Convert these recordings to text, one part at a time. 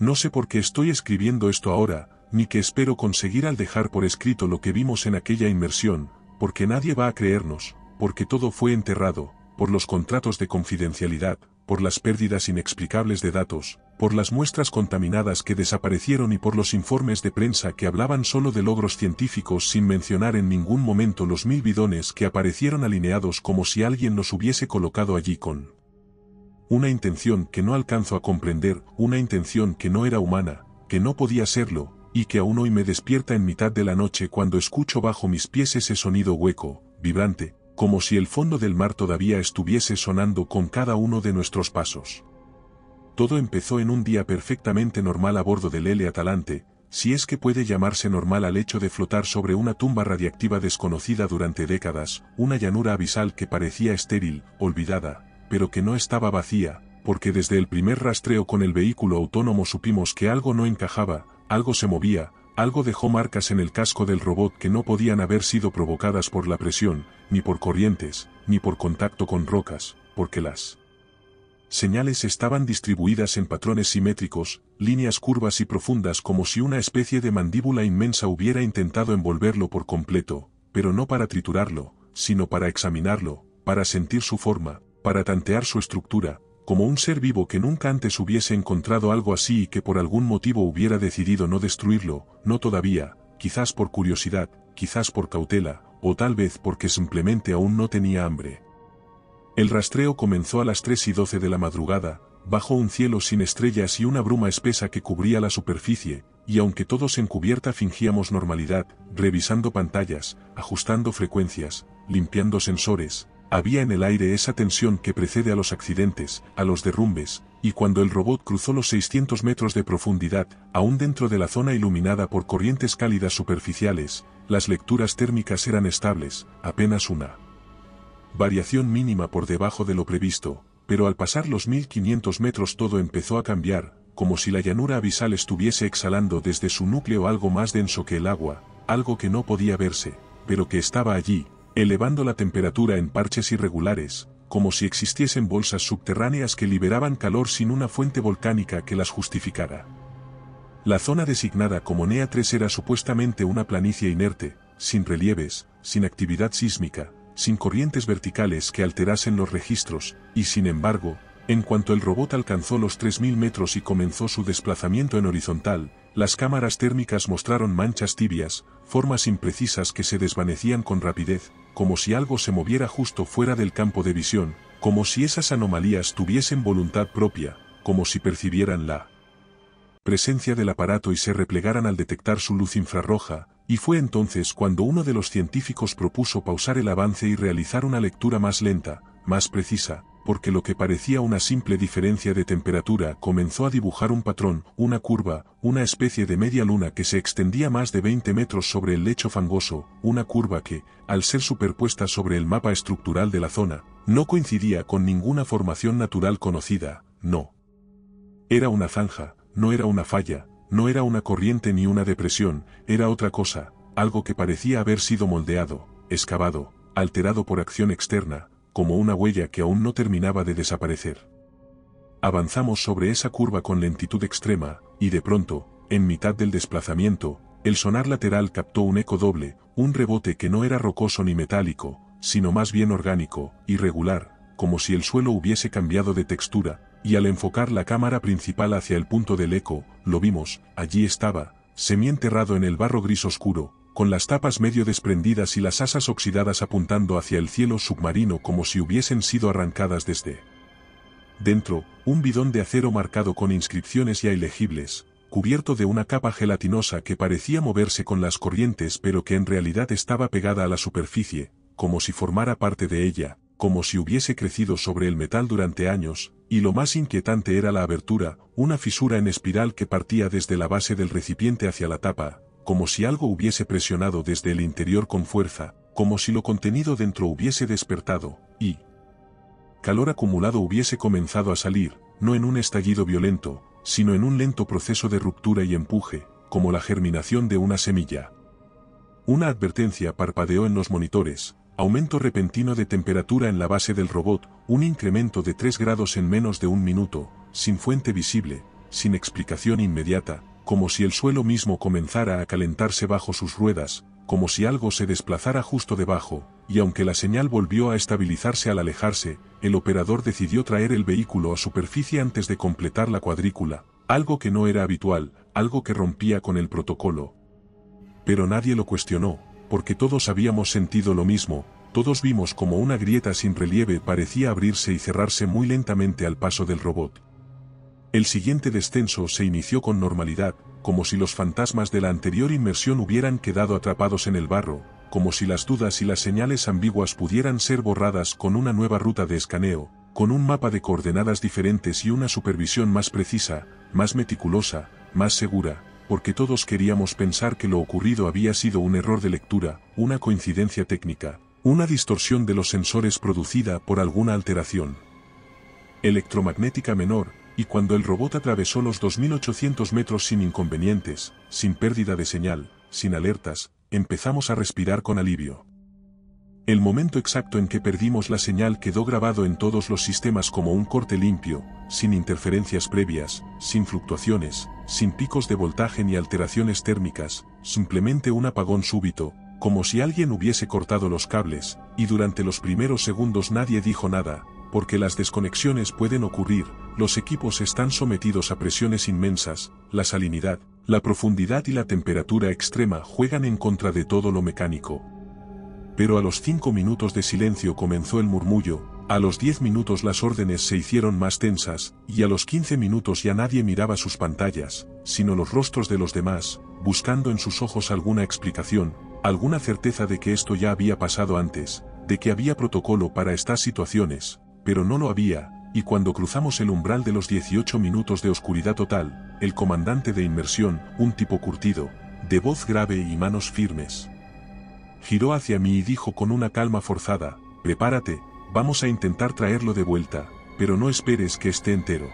No sé por qué estoy escribiendo esto ahora, ni qué espero conseguir al dejar por escrito lo que vimos en aquella inmersión, porque nadie va a creernos, porque todo fue enterrado, por los contratos de confidencialidad, por las pérdidas inexplicables de datos, por las muestras contaminadas que desaparecieron y por los informes de prensa que hablaban solo de logros científicos sin mencionar en ningún momento los 1000 bidones que aparecieron alineados como si alguien los hubiese colocado allí con una intención que no alcanzo a comprender, una intención que no era humana, que no podía serlo, y que aún hoy me despierta en mitad de la noche cuando escucho bajo mis pies ese sonido hueco, vibrante, como si el fondo del mar todavía estuviese sonando con cada uno de nuestros pasos. Todo empezó en un día perfectamente normal a bordo del L Atalante, si es que puede llamarse normal al hecho de flotar sobre una tumba radiactiva desconocida durante décadas, una llanura abisal que parecía estéril, olvidada, pero que no estaba vacía, porque desde el primer rastreo con el vehículo autónomo supimos que algo no encajaba, algo se movía, algo dejó marcas en el casco del robot que no podían haber sido provocadas por la presión, ni por corrientes, ni por contacto con rocas, porque las señales estaban distribuidas en patrones simétricos, líneas curvas y profundas como si una especie de mandíbula inmensa hubiera intentado envolverlo por completo, pero no para triturarlo, sino para examinarlo, para sentir su forma, para tantear su estructura, como un ser vivo que nunca antes hubiese encontrado algo así y que por algún motivo hubiera decidido no destruirlo, no todavía, quizás por curiosidad, quizás por cautela, o tal vez porque simplemente aún no tenía hambre. El rastreo comenzó a las 3:12 de la madrugada, bajo un cielo sin estrellas y una bruma espesa que cubría la superficie, y aunque todos en cubierta fingíamos normalidad, revisando pantallas, ajustando frecuencias, limpiando sensores, había en el aire esa tensión que precede a los accidentes, a los derrumbes, y cuando el robot cruzó los 600 metros de profundidad, aún dentro de la zona iluminada por corrientes cálidas superficiales, las lecturas térmicas eran estables, apenas una variación mínima por debajo de lo previsto, pero al pasar los 1500 metros todo empezó a cambiar, como si la llanura abisal estuviese exhalando desde su núcleo algo más denso que el agua, algo que no podía verse, pero que estaba allí, elevando la temperatura en parches irregulares, como si existiesen bolsas subterráneas que liberaban calor sin una fuente volcánica que las justificara. La zona designada como NEA 3 era supuestamente una planicie inerte, sin relieves, sin actividad sísmica, sin corrientes verticales que alterasen los registros, y sin embargo, en cuanto el robot alcanzó los 3000 metros y comenzó su desplazamiento en horizontal, las cámaras térmicas mostraron manchas tibias, formas imprecisas que se desvanecían con rapidez, como si algo se moviera justo fuera del campo de visión, como si esas anomalías tuviesen voluntad propia, como si percibieran la presencia del aparato y se replegaran al detectar su luz infrarroja, y fue entonces cuando uno de los científicos propuso pausar el avance y realizar una lectura más lenta, más precisa, porque lo que parecía una simple diferencia de temperatura comenzó a dibujar un patrón, una curva, una especie de media luna que se extendía más de 20 metros sobre el lecho fangoso, una curva que, al ser superpuesta sobre el mapa estructural de la zona, no coincidía con ninguna formación natural conocida, no. Era una zanja, no era una falla, no era una corriente ni una depresión, era otra cosa, algo que parecía haber sido moldeado, excavado, alterado por acción externa, como una huella que aún no terminaba de desaparecer. Avanzamos sobre esa curva con lentitud extrema, y de pronto, en mitad del desplazamiento, el sonar lateral captó un eco doble, un rebote que no era rocoso ni metálico, sino más bien orgánico, irregular, como si el suelo hubiese cambiado de textura, y al enfocar la cámara principal hacia el punto del eco, lo vimos, allí estaba, semienterrado en el barro gris oscuro, con las tapas medio desprendidas y las asas oxidadas apuntando hacia el cielo submarino como si hubiesen sido arrancadas desde dentro, un bidón de acero marcado con inscripciones ya ilegibles, cubierto de una capa gelatinosa que parecía moverse con las corrientes pero que en realidad estaba pegada a la superficie, como si formara parte de ella, como si hubiese crecido sobre el metal durante años, y lo más inquietante era la abertura, una fisura en espiral que partía desde la base del recipiente hacia la tapa, como si algo hubiese presionado desde el interior con fuerza, como si lo contenido dentro hubiese despertado, y calor acumulado hubiese comenzado a salir, no en un estallido violento, sino en un lento proceso de ruptura y empuje, como la germinación de una semilla. Una advertencia parpadeó en los monitores, aumento repentino de temperatura en la base del robot, un incremento de 3 grados en menos de un minuto, sin fuente visible, sin explicación inmediata, como si el suelo mismo comenzara a calentarse bajo sus ruedas, como si algo se desplazara justo debajo, y aunque la señal volvió a estabilizarse al alejarse, el operador decidió traer el vehículo a superficie antes de completar la cuadrícula, algo que no era habitual, algo que rompía con el protocolo. Pero nadie lo cuestionó, porque todos habíamos sentido lo mismo, todos vimos como una grieta sin relieve parecía abrirse y cerrarse muy lentamente al paso del robot. El siguiente descenso se inició con normalidad, como si los fantasmas de la anterior inmersión hubieran quedado atrapados en el barro, como si las dudas y las señales ambiguas pudieran ser borradas con una nueva ruta de escaneo, con un mapa de coordenadas diferentes y una supervisión más precisa, más meticulosa, más segura, porque todos queríamos pensar que lo ocurrido había sido un error de lectura, una coincidencia técnica, una distorsión de los sensores producida por alguna alteración electromagnética menor. Y cuando el robot atravesó los 2800 metros sin inconvenientes, sin pérdida de señal, sin alertas, empezamos a respirar con alivio. El momento exacto en que perdimos la señal quedó grabado en todos los sistemas como un corte limpio, sin interferencias previas, sin fluctuaciones, sin picos de voltaje ni alteraciones térmicas, simplemente un apagón súbito, como si alguien hubiese cortado los cables, y durante los primeros segundos nadie dijo nada, porque las desconexiones pueden ocurrir, los equipos están sometidos a presiones inmensas, la salinidad, la profundidad y la temperatura extrema juegan en contra de todo lo mecánico. Pero a los 5 minutos de silencio comenzó el murmullo, a los 10 minutos las órdenes se hicieron más tensas, y a los 15 minutos ya nadie miraba sus pantallas, sino los rostros de los demás, buscando en sus ojos alguna explicación, alguna certeza de que esto ya había pasado antes, de que había protocolo para estas situaciones. Pero no lo había, y cuando cruzamos el umbral de los 18 minutos de oscuridad total, el comandante de inmersión, un tipo curtido, de voz grave y manos firmes, giró hacia mí y dijo con una calma forzada: prepárate, vamos a intentar traerlo de vuelta, pero no esperes que esté entero.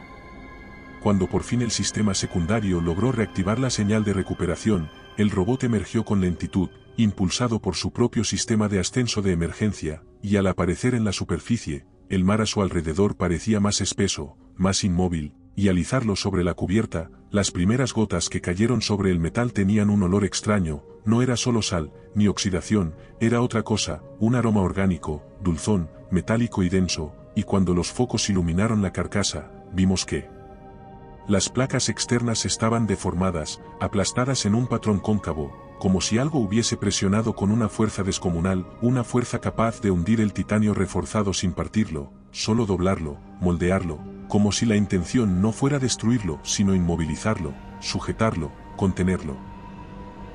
Cuando por fin el sistema secundario logró reactivar la señal de recuperación, el robot emergió con lentitud, impulsado por su propio sistema de ascenso de emergencia, y al aparecer en la superficie, el mar a su alrededor parecía más espeso, más inmóvil, y al izarlo sobre la cubierta, las primeras gotas que cayeron sobre el metal tenían un olor extraño, no era solo sal, ni oxidación, era otra cosa, un aroma orgánico, dulzón, metálico y denso, y cuando los focos iluminaron la carcasa, vimos que las placas externas estaban deformadas, aplastadas en un patrón cóncavo, como si algo hubiese presionado con una fuerza descomunal, una fuerza capaz de hundir el titanio reforzado sin partirlo, solo doblarlo, moldearlo, como si la intención no fuera destruirlo, sino inmovilizarlo, sujetarlo, contenerlo.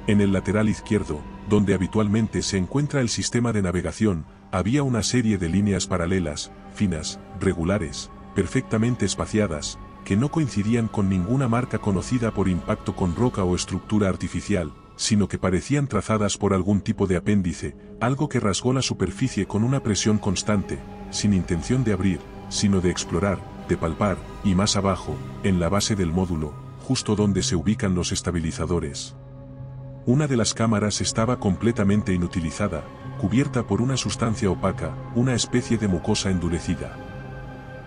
En el lateral izquierdo, donde habitualmente se encuentra el sistema de navegación, había una serie de líneas paralelas, finas, regulares, perfectamente espaciadas, que no coincidían con ninguna marca conocida por impacto con roca o estructura artificial, sino que parecían trazadas por algún tipo de apéndice, algo que rasgó la superficie con una presión constante, sin intención de abrir, sino de explorar, de palpar, y más abajo, en la base del módulo, justo donde se ubican los estabilizadores. Una de las cámaras estaba completamente inutilizada, cubierta por una sustancia opaca, una especie de mucosa endurecida.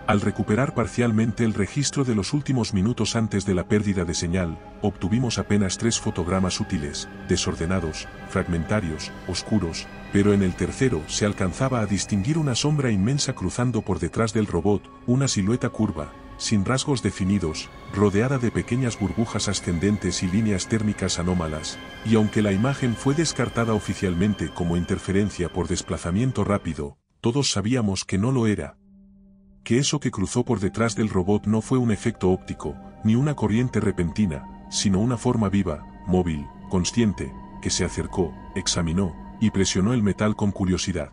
Al recuperar parcialmente el registro de los últimos minutos antes de la pérdida de señal, obtuvimos apenas 3 fotogramas útiles, desordenados, fragmentarios, oscuros, pero en el tercero se alcanzaba a distinguir una sombra inmensa cruzando por detrás del robot, una silueta curva, sin rasgos definidos, rodeada de pequeñas burbujas ascendentes y líneas térmicas anómalas, y aunque la imagen fue descartada oficialmente como interferencia por desplazamiento rápido, todos sabíamos que no lo era. Que eso que cruzó por detrás del robot no fue un efecto óptico, ni una corriente repentina, sino una forma viva, móvil, consciente, que se acercó, examinó, y presionó el metal con curiosidad.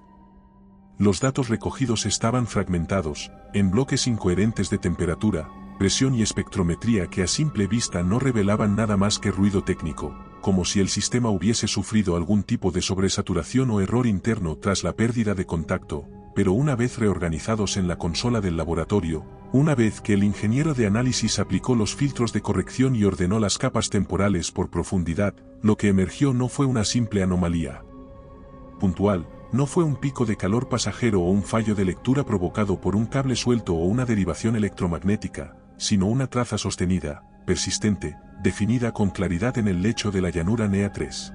Los datos recogidos estaban fragmentados, en bloques incoherentes de temperatura, presión y espectrometría que a simple vista no revelaban nada más que ruido técnico, como si el sistema hubiese sufrido algún tipo de sobresaturación o error interno tras la pérdida de contacto. Pero una vez reorganizados en la consola del laboratorio, una vez que el ingeniero de análisis aplicó los filtros de corrección y ordenó las capas temporales por profundidad, lo que emergió no fue una simple anomalía puntual, no fue un pico de calor pasajero o un fallo de lectura provocado por un cable suelto o una derivación electromagnética, sino una traza sostenida, persistente, definida con claridad en el lecho de la llanura NEA 3.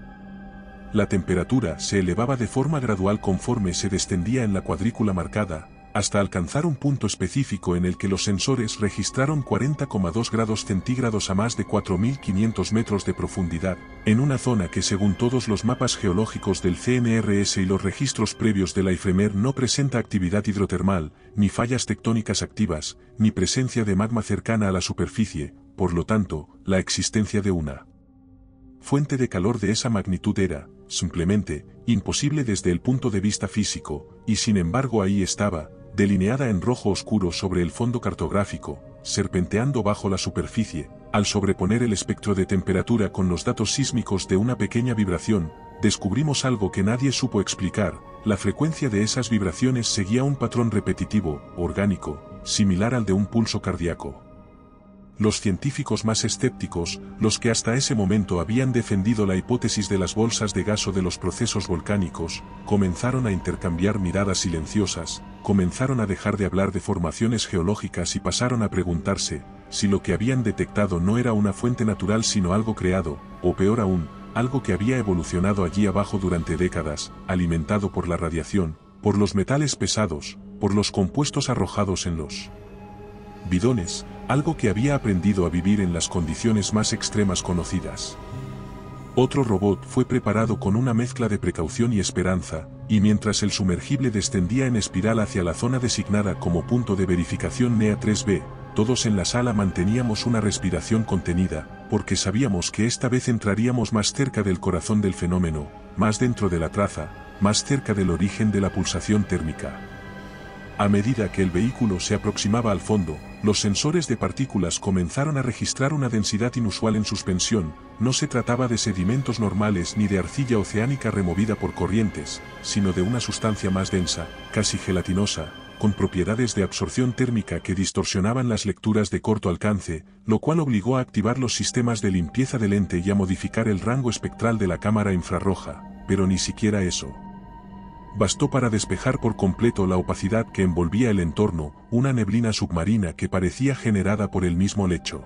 La temperatura se elevaba de forma gradual conforme se descendía en la cuadrícula marcada, hasta alcanzar un punto específico en el que los sensores registraron 40,2 grados centígrados a más de 4.500 metros de profundidad, en una zona que según todos los mapas geológicos del CNRS y los registros previos de la IFREMER no presenta actividad hidrotermal, ni fallas tectónicas activas, ni presencia de magma cercana a la superficie, por lo tanto, la existencia de una fuente de calor de esa magnitud era, simplemente, imposible desde el punto de vista físico, y sin embargo ahí estaba, delineada en rojo oscuro sobre el fondo cartográfico, serpenteando bajo la superficie. Al sobreponer el espectro de temperatura con los datos sísmicos de una pequeña vibración, descubrimos algo que nadie supo explicar: la frecuencia de esas vibraciones seguía un patrón repetitivo, orgánico, similar al de un pulso cardíaco. Los científicos más escépticos, los que hasta ese momento habían defendido la hipótesis de las bolsas de gas o de los procesos volcánicos, comenzaron a intercambiar miradas silenciosas, comenzaron a dejar de hablar de formaciones geológicas y pasaron a preguntarse si lo que habían detectado no era una fuente natural sino algo creado, o peor aún, algo que había evolucionado allí abajo durante décadas, alimentado por la radiación, por los metales pesados, por los compuestos arrojados en los bidones, algo que había aprendido a vivir en las condiciones más extremas conocidas. Otro robot fue preparado con una mezcla de precaución y esperanza, y mientras el sumergible descendía en espiral hacia la zona designada como punto de verificación NEA 3B, todos en la sala manteníamos una respiración contenida, porque sabíamos que esta vez entraríamos más cerca del corazón del fenómeno, más dentro de la traza, más cerca del origen de la pulsación térmica. A medida que el vehículo se aproximaba al fondo, los sensores de partículas comenzaron a registrar una densidad inusual en suspensión. No se trataba de sedimentos normales ni de arcilla oceánica removida por corrientes, sino de una sustancia más densa, casi gelatinosa, con propiedades de absorción térmica que distorsionaban las lecturas de corto alcance, lo cual obligó a activar los sistemas de limpieza de lente y a modificar el rango espectral de la cámara infrarroja, pero ni siquiera eso bastó para despejar por completo la opacidad que envolvía el entorno, una neblina submarina que parecía generada por el mismo lecho.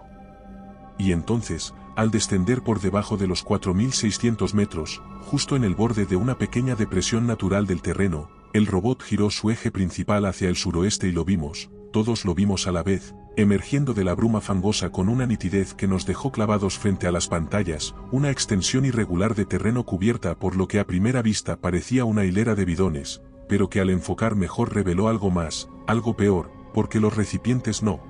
Y entonces, al descender por debajo de los 4.600 metros, justo en el borde de una pequeña depresión natural del terreno, el robot giró su eje principal hacia el suroeste y lo vimos, todos lo vimos a la vez, emergiendo de la bruma fangosa con una nitidez que nos dejó clavados frente a las pantallas, una extensión irregular de terreno cubierta por lo que a primera vista parecía una hilera de bidones, pero que al enfocar mejor reveló algo más, algo peor, porque los recipientes no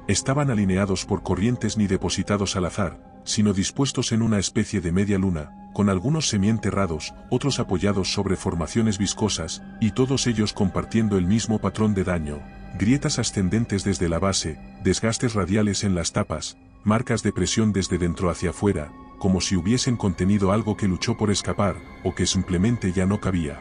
estaban alineados por corrientes ni depositados al azar, sino dispuestos en una especie de media luna, con algunos semienterrados, otros apoyados sobre formaciones viscosas, y todos ellos compartiendo el mismo patrón de daño. Grietas ascendentes desde la base, desgastes radiales en las tapas, marcas de presión desde dentro hacia afuera, como si hubiesen contenido algo que luchó por escapar, o que simplemente ya no cabía.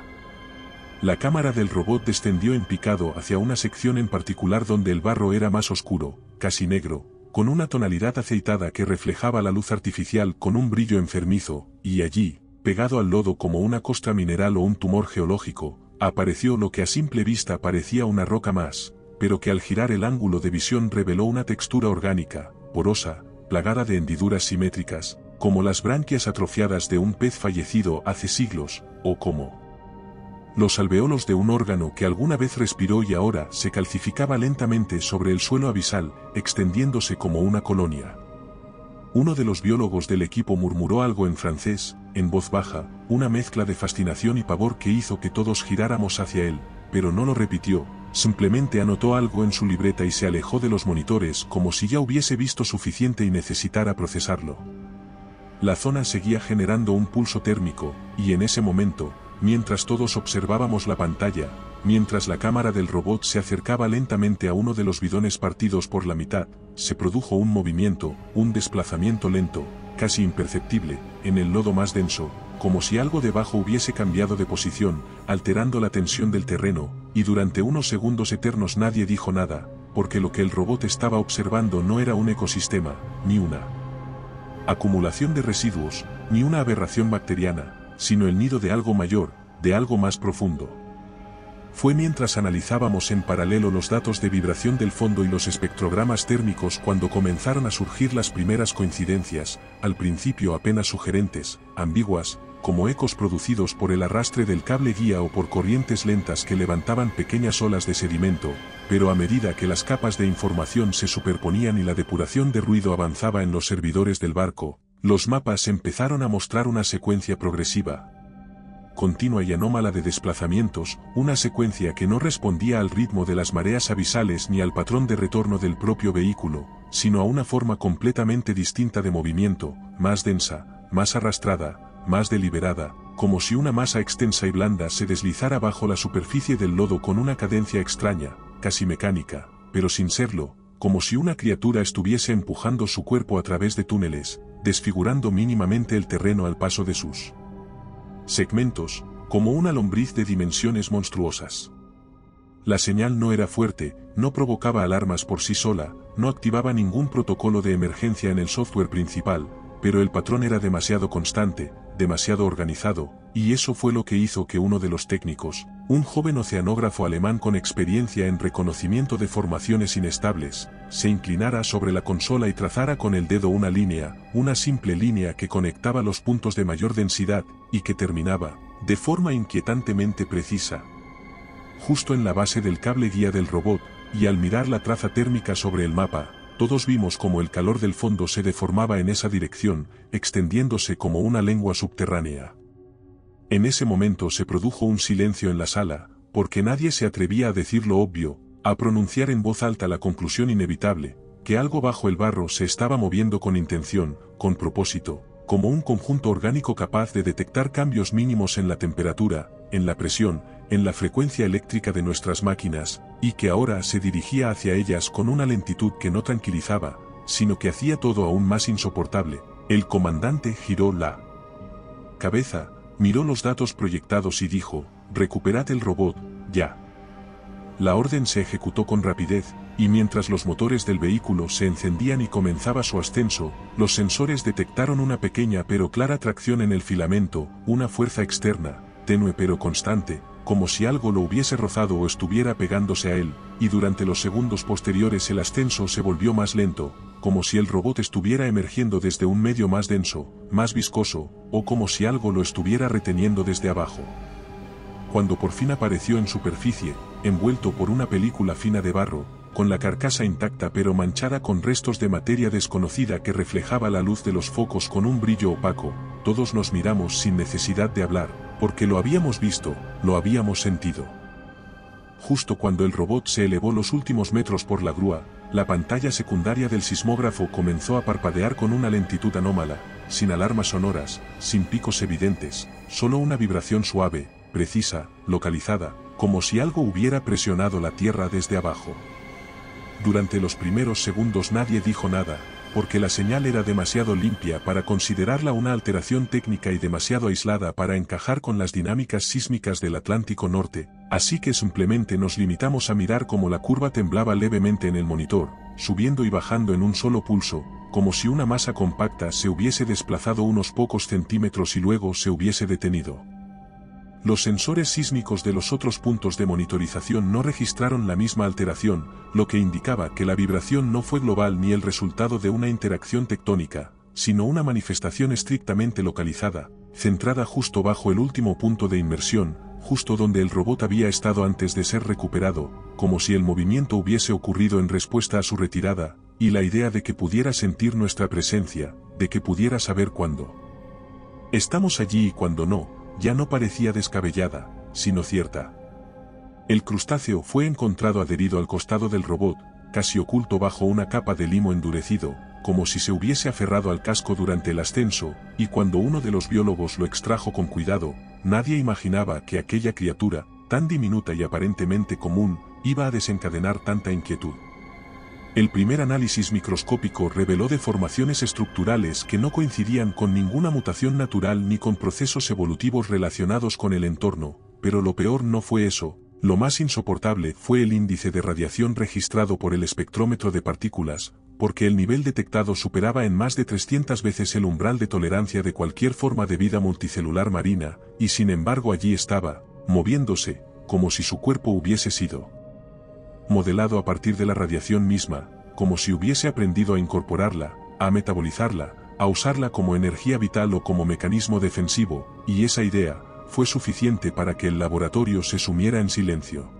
La cámara del robot descendió en picado hacia una sección en particular donde el barro era más oscuro, casi negro, con una tonalidad aceitada que reflejaba la luz artificial con un brillo enfermizo, y allí, pegado al lodo como una costra mineral o un tumor geológico, apareció lo que a simple vista parecía una roca más, pero que al girar el ángulo de visión reveló una textura orgánica, porosa, plagada de hendiduras simétricas, como las branquias atrofiadas de un pez fallecido hace siglos, o como los alveolos de un órgano que alguna vez respiró y ahora se calcificaba lentamente sobre el suelo abisal, extendiéndose como una colonia. Uno de los biólogos del equipo murmuró algo en francés, en voz baja, una mezcla de fascinación y pavor que hizo que todos giráramos hacia él, pero no lo repitió, simplemente anotó algo en su libreta y se alejó de los monitores como si ya hubiese visto suficiente y necesitara procesarlo. La zona seguía generando un pulso térmico, y en ese momento, mientras todos observábamos la pantalla, mientras la cámara del robot se acercaba lentamente a uno de los bidones partidos por la mitad, se produjo un movimiento, un desplazamiento lento, casi imperceptible, en el lodo más denso, como si algo debajo hubiese cambiado de posición, alterando la tensión del terreno, y durante unos segundos eternos nadie dijo nada, porque lo que el robot estaba observando no era un ecosistema, ni una acumulación de residuos, ni una aberración bacteriana, sino el nido de algo mayor, de algo más profundo. Fue mientras analizábamos en paralelo los datos de vibración del fondo y los espectrogramas térmicos cuando comenzaron a surgir las primeras coincidencias, al principio apenas sugerentes, ambiguas, como ecos producidos por el arrastre del cable guía o por corrientes lentas que levantaban pequeñas olas de sedimento, pero a medida que las capas de información se superponían y la depuración de ruido avanzaba en los servidores del barco, los mapas empezaron a mostrar una secuencia progresiva, continua y anómala de desplazamientos, una secuencia que no respondía al ritmo de las mareas abisales ni al patrón de retorno del propio vehículo, sino a una forma completamente distinta de movimiento, más densa, más arrastrada, más deliberada, como si una masa extensa y blanda se deslizara bajo la superficie del lodo con una cadencia extraña, casi mecánica, pero sin serlo, como si una criatura estuviese empujando su cuerpo a través de túneles, desfigurando mínimamente el terreno al paso de sus segmentos, como una lombriz de dimensiones monstruosas. La señal no era fuerte, no provocaba alarmas por sí sola, no activaba ningún protocolo de emergencia en el software principal, pero el patrón era demasiado constante, demasiado organizado, y eso fue lo que hizo que uno de los técnicos, un joven oceanógrafo alemán con experiencia en reconocimiento de formaciones inestables, se inclinara sobre la consola y trazara con el dedo una línea, una simple línea que conectaba los puntos de mayor densidad, y que terminaba, de forma inquietantemente precisa, justo en la base del cable guía del robot, y al mirar la traza térmica sobre el mapa, todos vimos cómo el calor del fondo se deformaba en esa dirección, extendiéndose como una lengua subterránea. En ese momento se produjo un silencio en la sala, porque nadie se atrevía a decir lo obvio, a pronunciar en voz alta la conclusión inevitable, que algo bajo el barro se estaba moviendo con intención, con propósito, como un conjunto orgánico capaz de detectar cambios mínimos en la temperatura, en la presión, en la frecuencia eléctrica de nuestras máquinas, y que ahora se dirigía hacia ellas con una lentitud que no tranquilizaba, sino que hacía todo aún más insoportable. El comandante giró la cabeza, miró los datos proyectados y dijo, «Recuperad el robot, ya». La orden se ejecutó con rapidez, y mientras los motores del vehículo se encendían y comenzaba su ascenso, los sensores detectaron una pequeña pero clara tracción en el filamento, una fuerza externa, tenue pero constante, como si algo lo hubiese rozado o estuviera pegándose a él, y durante los segundos posteriores el ascenso se volvió más lento, como si el robot estuviera emergiendo desde un medio más denso, más viscoso, o como si algo lo estuviera reteniendo desde abajo. Cuando por fin apareció en superficie, envuelto por una película fina de barro, con la carcasa intacta pero manchada con restos de materia desconocida que reflejaba la luz de los focos con un brillo opaco, todos nos miramos sin necesidad de hablar, porque lo habíamos visto, lo habíamos sentido. Justo cuando el robot se elevó los últimos metros por la grúa, la pantalla secundaria del sismógrafo comenzó a parpadear con una lentitud anómala, sin alarmas sonoras, sin picos evidentes, solo una vibración suave, precisa, localizada, como si algo hubiera presionado la tierra desde abajo. Durante los primeros segundos nadie dijo nada, porque la señal era demasiado limpia para considerarla una alteración técnica y demasiado aislada para encajar con las dinámicas sísmicas del Atlántico Norte, así que simplemente nos limitamos a mirar cómo la curva temblaba levemente en el monitor, subiendo y bajando en un solo pulso, como si una masa compacta se hubiese desplazado unos pocos centímetros y luego se hubiese detenido. Los sensores sísmicos de los otros puntos de monitorización no registraron la misma alteración, lo que indicaba que la vibración no fue global ni el resultado de una interacción tectónica, sino una manifestación estrictamente localizada, centrada justo bajo el último punto de inmersión, justo donde el robot había estado antes de ser recuperado, como si el movimiento hubiese ocurrido en respuesta a su retirada, y la idea de que pudiera sentir nuestra presencia, de que pudiera saber cuándo estamos allí y cuándo no, ya no parecía descabellada, sino cierta. El crustáceo fue encontrado adherido al costado del robot, casi oculto bajo una capa de limo endurecido, como si se hubiese aferrado al casco durante el ascenso, y cuando uno de los biólogos lo extrajo con cuidado, nadie imaginaba que aquella criatura, tan diminuta y aparentemente común, iba a desencadenar tanta inquietud. El primer análisis microscópico reveló deformaciones estructurales que no coincidían con ninguna mutación natural ni con procesos evolutivos relacionados con el entorno, pero lo peor no fue eso, lo más insoportable fue el índice de radiación registrado por el espectrómetro de partículas, porque el nivel detectado superaba en más de 300 veces el umbral de tolerancia de cualquier forma de vida multicelular marina, y sin embargo allí estaba, moviéndose, como si su cuerpo hubiese sido modelado a partir de la radiación misma, como si hubiese aprendido a incorporarla, a metabolizarla, a usarla como energía vital o como mecanismo defensivo, y esa idea fue suficiente para que el laboratorio se sumiera en silencio.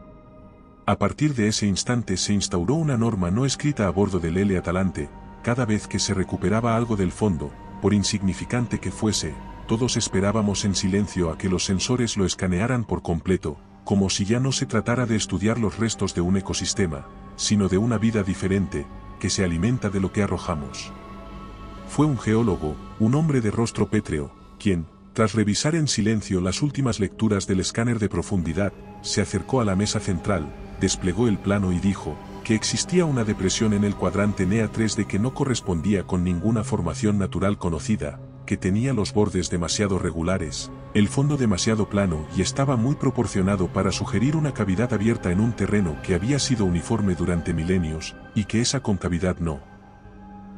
A partir de ese instante se instauró una norma no escrita a bordo del L Atalante: cada vez que se recuperaba algo del fondo, por insignificante que fuese, todos esperábamos en silencio a que los sensores lo escanearan por completo, como si ya no se tratara de estudiar los restos de un ecosistema, sino de una vida diferente, que se alimenta de lo que arrojamos. Fue un geólogo, un hombre de rostro pétreo, quien, tras revisar en silencio las últimas lecturas del escáner de profundidad, se acercó a la mesa central, desplegó el plano y dijo que existía una depresión en el cuadrante NEA 3D que no correspondía con ninguna formación natural conocida, que tenía los bordes demasiado regulares, el fondo demasiado plano y estaba muy proporcionado para sugerir una cavidad abierta en un terreno que había sido uniforme durante milenios, y que esa concavidad no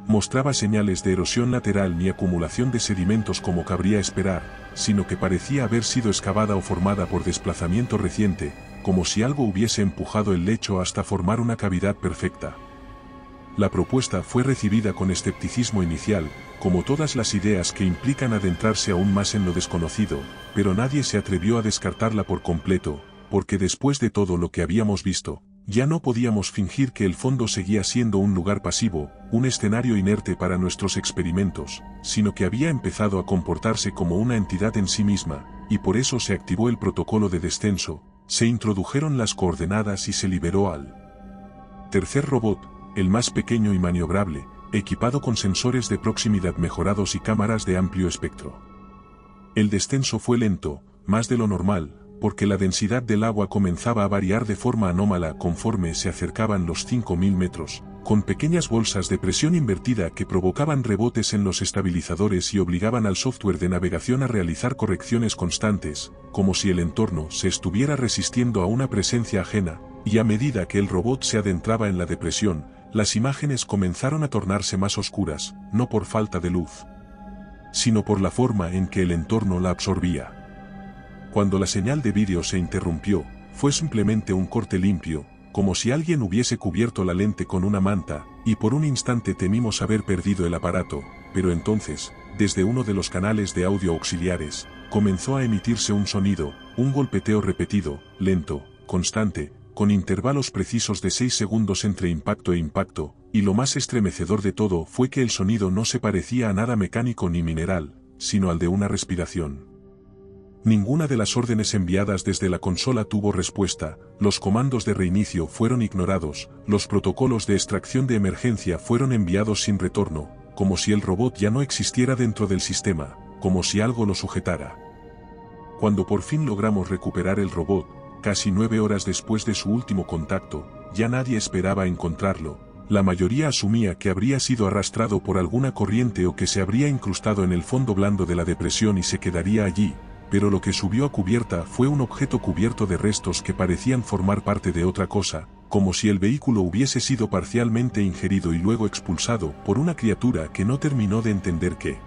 mostraba señales de erosión lateral ni acumulación de sedimentos como cabría esperar, sino que parecía haber sido excavada o formada por desplazamiento reciente, como si algo hubiese empujado el lecho hasta formar una cavidad perfecta. La propuesta fue recibida con escepticismo inicial, como todas las ideas que implican adentrarse aún más en lo desconocido, pero nadie se atrevió a descartarla por completo, porque después de todo lo que habíamos visto, ya no podíamos fingir que el fondo seguía siendo un lugar pasivo, un escenario inerte para nuestros experimentos, sino que había empezado a comportarse como una entidad en sí misma, y por eso se activó el protocolo de descenso, se introdujeron las coordenadas y se liberó al tercer robot, el más pequeño y maniobrable, equipado con sensores de proximidad mejorados y cámaras de amplio espectro. El descenso fue lento, más de lo normal, porque la densidad del agua comenzaba a variar de forma anómala conforme se acercaban los 5000 metros, con pequeñas bolsas de presión invertida que provocaban rebotes en los estabilizadores y obligaban al software de navegación a realizar correcciones constantes, como si el entorno se estuviera resistiendo a una presencia ajena, y a medida que el robot se adentraba en la depresión, las imágenes comenzaron a tornarse más oscuras, no por falta de luz, sino por la forma en que el entorno la absorbía. Cuando la señal de vídeo se interrumpió, fue simplemente un corte limpio, como si alguien hubiese cubierto la lente con una manta, y por un instante temimos haber perdido el aparato, pero entonces, desde uno de los canales de audio auxiliares, comenzó a emitirse un sonido, un golpeteo repetido, lento, constante, con intervalos precisos de 6 segundos entre impacto e impacto, y lo más estremecedor de todo fue que el sonido no se parecía a nada mecánico ni mineral, sino al de una respiración. Ninguna de las órdenes enviadas desde la consola tuvo respuesta, los comandos de reinicio fueron ignorados, los protocolos de extracción de emergencia fueron enviados sin retorno, como si el robot ya no existiera dentro del sistema, como si algo lo sujetara. Cuando por fin logramos recuperar el robot, casi 9 horas después de su último contacto, ya nadie esperaba encontrarlo. La mayoría asumía que habría sido arrastrado por alguna corriente o que se habría incrustado en el fondo blando de la depresión y se quedaría allí, pero lo que subió a cubierta fue un objeto cubierto de restos que parecían formar parte de otra cosa, como si el vehículo hubiese sido parcialmente ingerido y luego expulsado por una criatura que no terminó de entender qué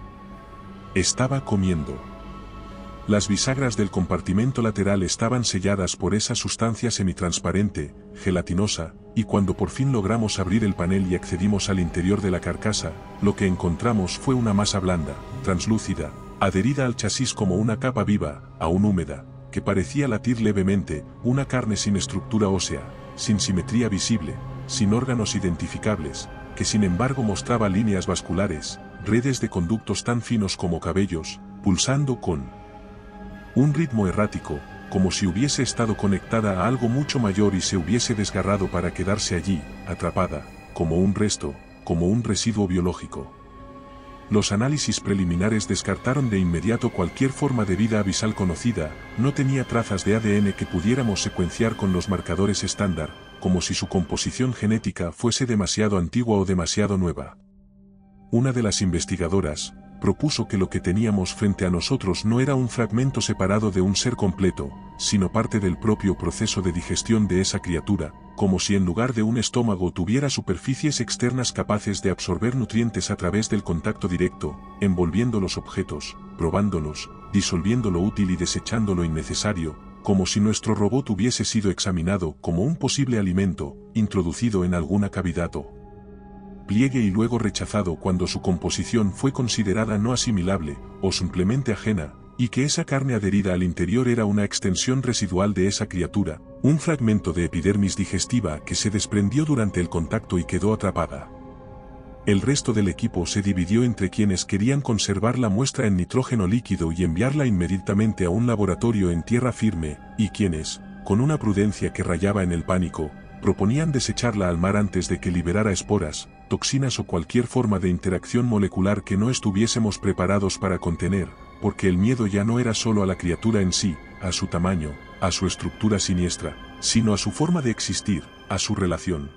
estaba comiendo. Las bisagras del compartimento lateral estaban selladas por esa sustancia semitransparente, gelatinosa, y cuando por fin logramos abrir el panel y accedimos al interior de la carcasa, lo que encontramos fue una masa blanda, translúcida, adherida al chasis como una capa viva, aún húmeda, que parecía latir levemente, una carne sin estructura ósea, sin simetría visible, sin órganos identificables, que sin embargo mostraba líneas vasculares, redes de conductos tan finos como cabellos, pulsando con un ritmo errático, como si hubiese estado conectada a algo mucho mayor y se hubiese desgarrado para quedarse allí, atrapada, como un resto, como un residuo biológico. Los análisis preliminares descartaron de inmediato cualquier forma de vida abisal conocida, no tenía trazas de ADN que pudiéramos secuenciar con los marcadores estándar, como si su composición genética fuese demasiado antigua o demasiado nueva. Una de las investigadoras propuso que lo que teníamos frente a nosotros no era un fragmento separado de un ser completo, sino parte del propio proceso de digestión de esa criatura, como si en lugar de un estómago tuviera superficies externas capaces de absorber nutrientes a través del contacto directo, envolviendo los objetos, probándolos, disolviendo lo útil y desechando lo innecesario, como si nuestro robot hubiese sido examinado como un posible alimento, introducido en alguna cavidad o pliegue y luego rechazado cuando su composición fue considerada no asimilable, o simplemente ajena, y que esa carne adherida al interior era una extensión residual de esa criatura, un fragmento de epidermis digestiva que se desprendió durante el contacto y quedó atrapada. El resto del equipo se dividió entre quienes querían conservar la muestra en nitrógeno líquido y enviarla inmediatamente a un laboratorio en tierra firme, y quienes, con una prudencia que rayaba en el pánico, proponían desecharla al mar antes de que liberara esporas, toxinas o cualquier forma de interacción molecular que no estuviésemos preparados para contener, porque el miedo ya no era solo a la criatura en sí, a su tamaño, a su estructura siniestra, sino a su forma de existir, a su relación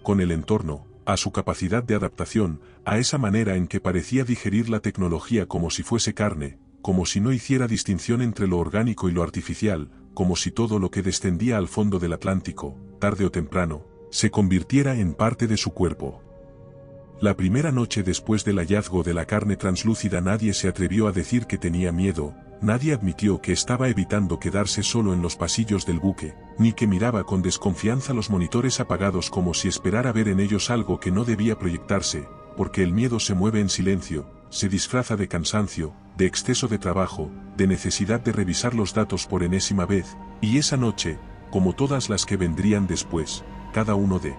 con el entorno, a su capacidad de adaptación, a esa manera en que parecía digerir la tecnología como si fuese carne, como si no hiciera distinción entre lo orgánico y lo artificial, como si todo lo que descendía al fondo del Atlántico, tarde o temprano, se convirtiera en parte de su cuerpo. La primera noche después del hallazgo de la carne translúcida nadie se atrevió a decir que tenía miedo, nadie admitió que estaba evitando quedarse solo en los pasillos del buque, ni que miraba con desconfianza los monitores apagados como si esperara ver en ellos algo que no debía proyectarse, porque el miedo se mueve en silencio, se disfraza de cansancio, de exceso de trabajo, de necesidad de revisar los datos por enésima vez, y esa noche, como todas las que vendrían después, cada uno de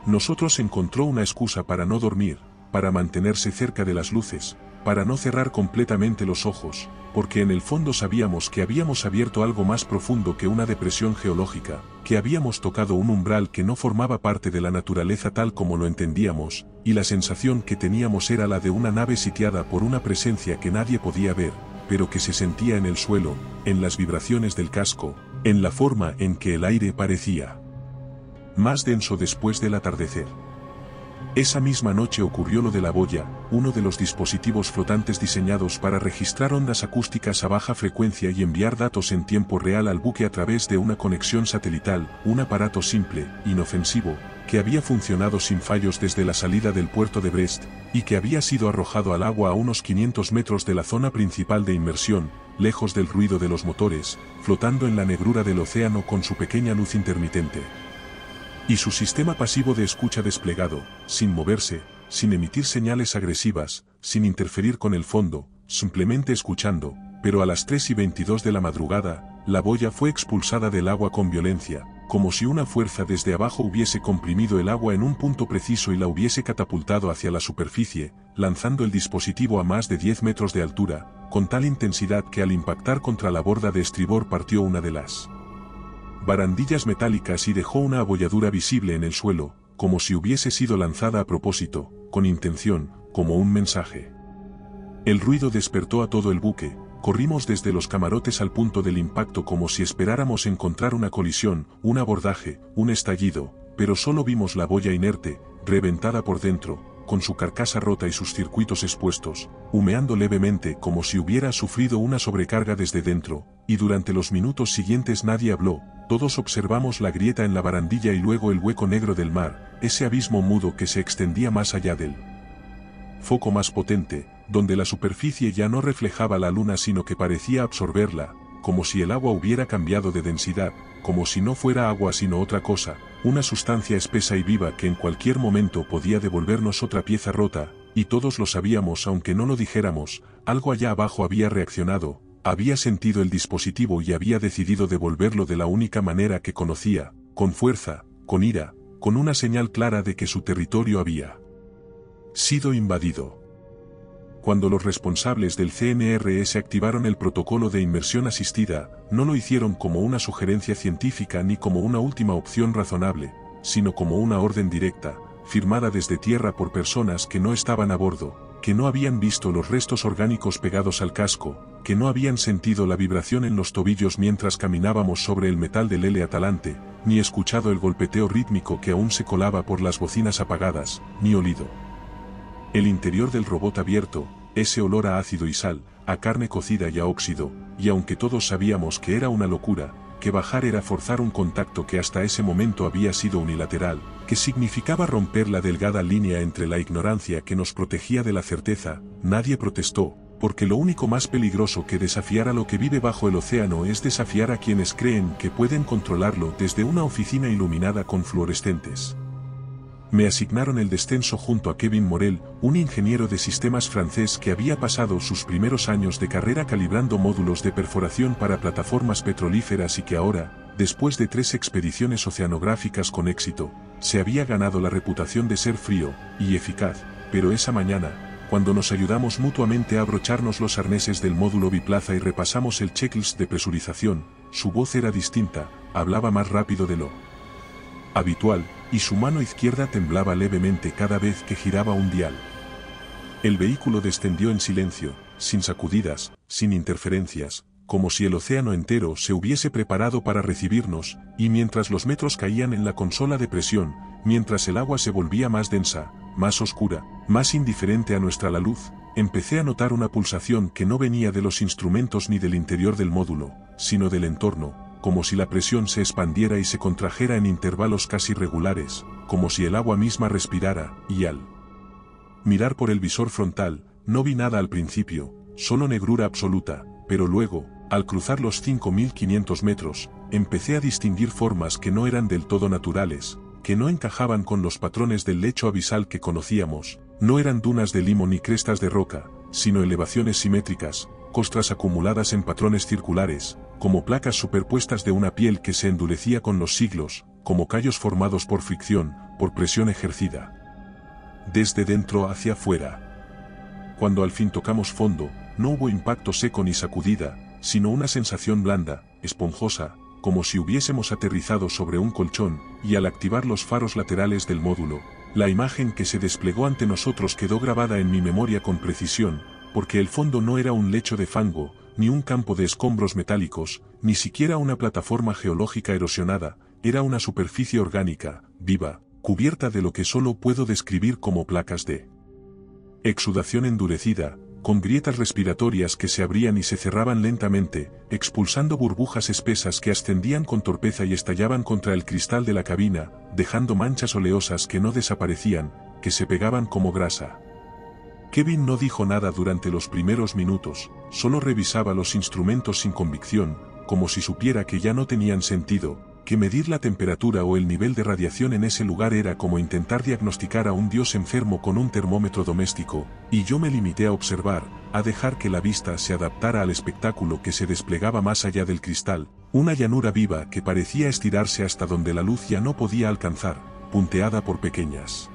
nosotros encontró una excusa para no dormir, para mantenerse cerca de las luces, para no cerrar completamente los ojos, porque en el fondo sabíamos que habíamos abierto algo más profundo que una depresión geológica, que habíamos tocado un umbral que no formaba parte de la naturaleza tal como lo entendíamos, y la sensación que teníamos era la de una nave sitiada por una presencia que nadie podía ver, pero que se sentía en el suelo, en las vibraciones del casco, en la forma en que el aire parecía más denso después del atardecer. Esa misma noche ocurrió lo de la boya, uno de los dispositivos flotantes diseñados para registrar ondas acústicas a baja frecuencia y enviar datos en tiempo real al buque a través de una conexión satelital, un aparato simple, inofensivo, que había funcionado sin fallos desde la salida del puerto de Brest, y que había sido arrojado al agua a unos 500 metros de la zona principal de inmersión, lejos del ruido de los motores, flotando en la negrura del océano con su pequeña luz intermitente. Y su sistema pasivo de escucha desplegado, sin moverse, sin emitir señales agresivas, sin interferir con el fondo, simplemente escuchando, pero a las 3:22 de la madrugada, la boya fue expulsada del agua con violencia, como si una fuerza desde abajo hubiese comprimido el agua en un punto preciso y la hubiese catapultado hacia la superficie, lanzando el dispositivo a más de 10 metros de altura, con tal intensidad que al impactar contra la borda de estribor partió una de las barandillas metálicas y dejó una abolladura visible en el suelo, como si hubiese sido lanzada a propósito, con intención, como un mensaje. El ruido despertó a todo el buque, corrimos desde los camarotes al punto del impacto como si esperáramos encontrar una colisión, un abordaje, un estallido, pero solo vimos la boya inerte, reventada por dentro, con su carcasa rota y sus circuitos expuestos, humeando levemente como si hubiera sufrido una sobrecarga desde dentro, y durante los minutos siguientes nadie habló, todos observamos la grieta en la barandilla y luego el hueco negro del mar, ese abismo mudo que se extendía más allá del foco más potente, donde la superficie ya no reflejaba la luna sino que parecía absorberla, como si el agua hubiera cambiado de densidad, como si no fuera agua sino otra cosa, una sustancia espesa y viva que en cualquier momento podía devolvernos otra pieza rota, y todos lo sabíamos aunque no lo dijéramos, algo allá abajo había reaccionado, había sentido el dispositivo y había decidido devolverlo de la única manera que conocía, con fuerza, con ira, con una señal clara de que su territorio había sido invadido. Cuando los responsables del CNRS activaron el protocolo de inmersión asistida, no lo hicieron como una sugerencia científica ni como una última opción razonable, sino como una orden directa, firmada desde tierra por personas que no estaban a bordo, que no habían visto los restos orgánicos pegados al casco, que no habían sentido la vibración en los tobillos mientras caminábamos sobre el metal del L Atalante, ni escuchado el golpeteo rítmico que aún se colaba por las bocinas apagadas, ni olido el interior del robot abierto, ese olor a ácido y sal, a carne cocida y a óxido, y aunque todos sabíamos que era una locura, que bajar era forzar un contacto que hasta ese momento había sido unilateral, que significaba romper la delgada línea entre la ignorancia que nos protegía de la certeza, nadie protestó, Porque lo único más peligroso que desafiar a lo que vive bajo el océano es desafiar a quienes creen que pueden controlarlo desde una oficina iluminada con fluorescentes. Me asignaron el descenso junto a Kevin Morel, un ingeniero de sistemas francés que había pasado sus primeros años de carrera calibrando módulos de perforación para plataformas petrolíferas y que ahora, después de 3 expediciones oceanográficas con éxito, se había ganado la reputación de ser frío y eficaz, pero esa mañana, cuando nos ayudamos mutuamente a abrocharnos los arneses del módulo biplaza y repasamos el checklist de presurización, su voz era distinta, hablaba más rápido de lo habitual, y su mano izquierda temblaba levemente cada vez que giraba un dial. El vehículo descendió en silencio, sin sacudidas, sin interferencias, como si el océano entero se hubiese preparado para recibirnos, y mientras los metros caían en la consola de presión, mientras el agua se volvía más densa, más oscura, más indiferente a nuestra la luz, empecé a notar una pulsación que no venía de los instrumentos ni del interior del módulo, sino del entorno, como si la presión se expandiera y se contrajera en intervalos casi regulares, como si el agua misma respirara, y al mirar por el visor frontal, no vi nada al principio, solo negrura absoluta, pero luego, al cruzar los 5.500 metros, empecé a distinguir formas que no eran del todo naturales, que no encajaban con los patrones del lecho abisal que conocíamos, no eran dunas de limo ni crestas de roca, sino elevaciones simétricas, costras acumuladas en patrones circulares, como placas superpuestas de una piel que se endurecía con los siglos, como callos formados por fricción, por presión ejercida. Desde dentro hacia afuera. Cuando al fin tocamos fondo, no hubo impacto seco ni sacudida, sino una sensación blanda, esponjosa, como si hubiésemos aterrizado sobre un colchón, y al activar los faros laterales del módulo, la imagen que se desplegó ante nosotros quedó grabada en mi memoria con precisión, porque el fondo no era un lecho de fango, ni un campo de escombros metálicos, ni siquiera una plataforma geológica erosionada, era una superficie orgánica, viva, cubierta de lo que solo puedo describir como placas de exudación endurecida, con grietas respiratorias que se abrían y se cerraban lentamente, expulsando burbujas espesas que ascendían con torpeza y estallaban contra el cristal de la cabina, dejando manchas oleosas que no desaparecían, que se pegaban como grasa. Kevin no dijo nada durante los primeros minutos, solo revisaba los instrumentos sin convicción, como si supiera que ya no tenían sentido, que medir la temperatura o el nivel de radiación en ese lugar era como intentar diagnosticar a un dios enfermo con un termómetro doméstico, y yo me limité a observar, a dejar que la vista se adaptara al espectáculo que se desplegaba más allá del cristal, una llanura viva que parecía estirarse hasta donde la luz ya no podía alcanzar, punteada por pequeñas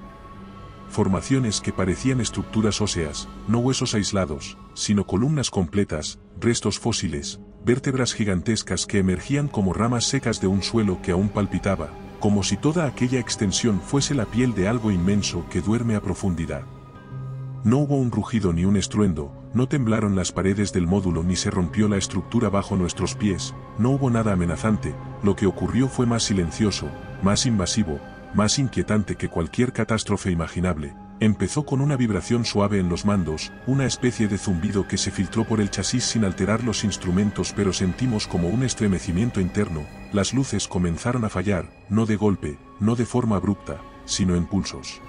formaciones que parecían estructuras óseas, no huesos aislados, sino columnas completas, restos fósiles, vértebras gigantescas que emergían como ramas secas de un suelo que aún palpitaba, como si toda aquella extensión fuese la piel de algo inmenso que duerme a profundidad. No hubo un rugido ni un estruendo, no temblaron las paredes del módulo ni se rompió la estructura bajo nuestros pies, no hubo nada amenazante, lo que ocurrió fue más silencioso, más invasivo, más inquietante que cualquier catástrofe imaginable. Empezó con una vibración suave en los mandos, una especie de zumbido que se filtró por el chasis sin alterar los instrumentos, pero sentimos como un estremecimiento interno. Las luces comenzaron a fallar, no de golpe, no de forma abrupta, sino en pulsos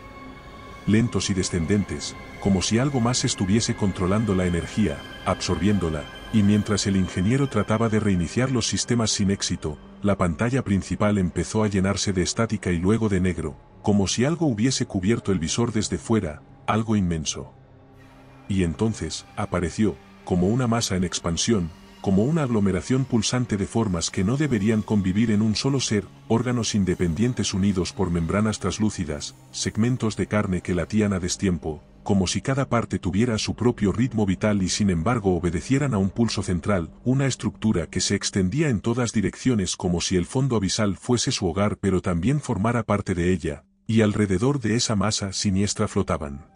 lentos y descendentes, como si algo más estuviese controlando la energía, absorbiéndola, y mientras el ingeniero trataba de reiniciar los sistemas sin éxito, la pantalla principal empezó a llenarse de estática y luego de negro, como si algo hubiese cubierto el visor desde fuera, algo inmenso. Y entonces, apareció, como una masa en expansión, como una aglomeración pulsante de formas que no deberían convivir en un solo ser, órganos independientes unidos por membranas translúcidas, segmentos de carne que latían a destiempo, como si cada parte tuviera su propio ritmo vital y sin embargo obedecieran a un pulso central, una estructura que se extendía en todas direcciones como si el fondo abisal fuese su hogar pero también formara parte de ella, y alrededor de esa masa siniestra flotaban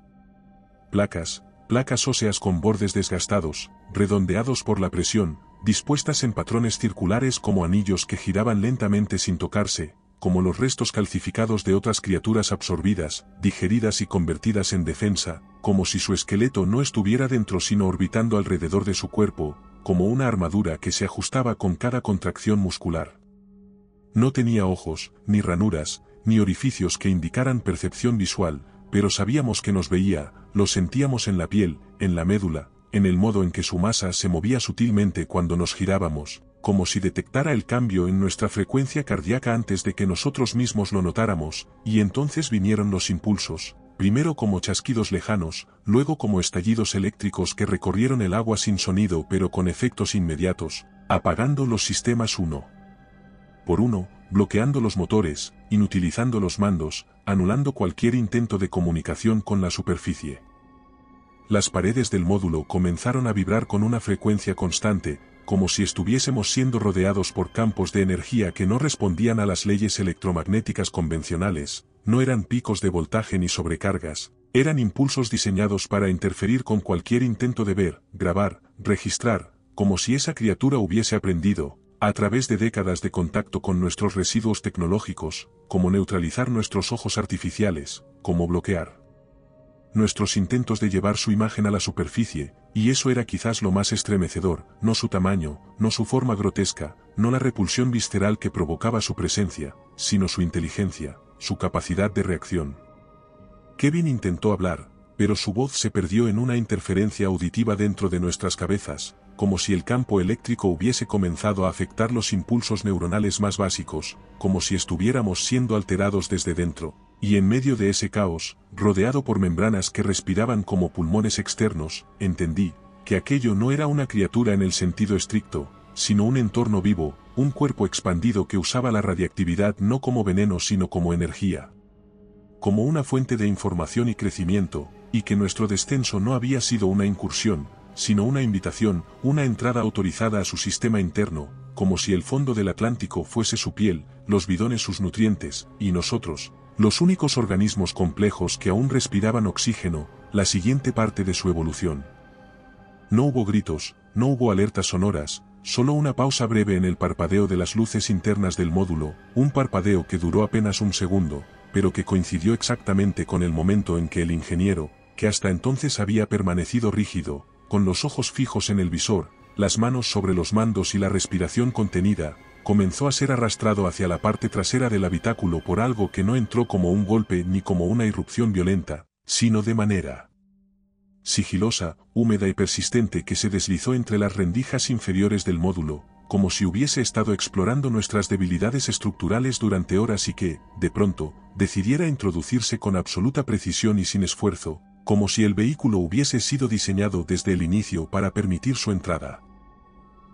placas óseas con bordes desgastados, redondeados por la presión, dispuestas en patrones circulares como anillos que giraban lentamente sin tocarse, como los restos calcificados de otras criaturas absorbidas, digeridas y convertidas en defensa, como si su esqueleto no estuviera dentro sino orbitando alrededor de su cuerpo, como una armadura que se ajustaba con cada contracción muscular. No tenía ojos, ni ranuras, ni orificios que indicaran percepción visual, pero sabíamos que nos veía, lo sentíamos en la piel, en la médula, en el modo en que su masa se movía sutilmente cuando nos girábamos, como si detectara el cambio en nuestra frecuencia cardíaca antes de que nosotros mismos lo notáramos, y entonces vinieron los impulsos, primero como chasquidos lejanos, luego como estallidos eléctricos que recorrieron el agua sin sonido pero con efectos inmediatos, apagando los sistemas uno por uno, bloqueando los motores, inutilizando los mandos, anulando cualquier intento de comunicación con la superficie. Las paredes del módulo comenzaron a vibrar con una frecuencia constante, como si estuviésemos siendo rodeados por campos de energía que no respondían a las leyes electromagnéticas convencionales, no eran picos de voltaje ni sobrecargas, eran impulsos diseñados para interferir con cualquier intento de ver, grabar, registrar, como si esa criatura hubiese aprendido, a través de décadas de contacto con nuestros residuos tecnológicos, cómo neutralizar nuestros ojos artificiales, cómo bloquear nuestros intentos de llevar su imagen a la superficie, y eso era quizás lo más estremecedor, no su tamaño, no su forma grotesca, no la repulsión visceral que provocaba su presencia, sino su inteligencia, su capacidad de reacción. Kevin intentó hablar, pero su voz se perdió en una interferencia auditiva dentro de nuestras cabezas, como si el campo eléctrico hubiese comenzado a afectar los impulsos neuronales más básicos, como si estuviéramos siendo alterados desde dentro. Y en medio de ese caos, rodeado por membranas que respiraban como pulmones externos, entendí que aquello no era una criatura en el sentido estricto, sino un entorno vivo, un cuerpo expandido que usaba la radiactividad no como veneno sino como energía, como una fuente de información y crecimiento, y que nuestro descenso no había sido una incursión, sino una invitación, una entrada autorizada a su sistema interno, como si el fondo del Atlántico fuese su piel, los bidones sus nutrientes, y nosotros, los únicos organismos complejos que aún respiraban oxígeno, la siguiente parte de su evolución. No hubo gritos, no hubo alertas sonoras, solo una pausa breve en el parpadeo de las luces internas del módulo, un parpadeo que duró apenas un segundo, pero que coincidió exactamente con el momento en que el ingeniero, que hasta entonces había permanecido rígido, con los ojos fijos en el visor, las manos sobre los mandos y la respiración contenida, comenzó a ser arrastrado hacia la parte trasera del habitáculo por algo que no entró como un golpe ni como una irrupción violenta, sino de manera sigilosa, húmeda y persistente que se deslizó entre las rendijas inferiores del módulo, como si hubiese estado explorando nuestras debilidades estructurales durante horas y que, de pronto, decidiera introducirse con absoluta precisión y sin esfuerzo, como si el vehículo hubiese sido diseñado desde el inicio para permitir su entrada.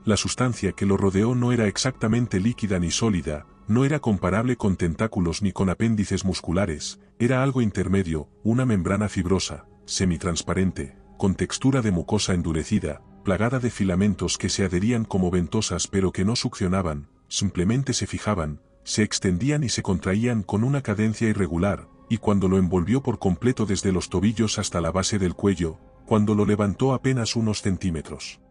La sustancia que lo rodeó no era exactamente líquida ni sólida, no era comparable con tentáculos ni con apéndices musculares, era algo intermedio, una membrana fibrosa, semitransparente, con textura de mucosa endurecida, plagada de filamentos que se adherían como ventosas pero que no succionaban, simplemente se fijaban, se extendían y se contraían con una cadencia irregular, y cuando lo envolvió por completo desde los tobillos hasta la base del cuello, cuando lo levantó apenas unos centímetros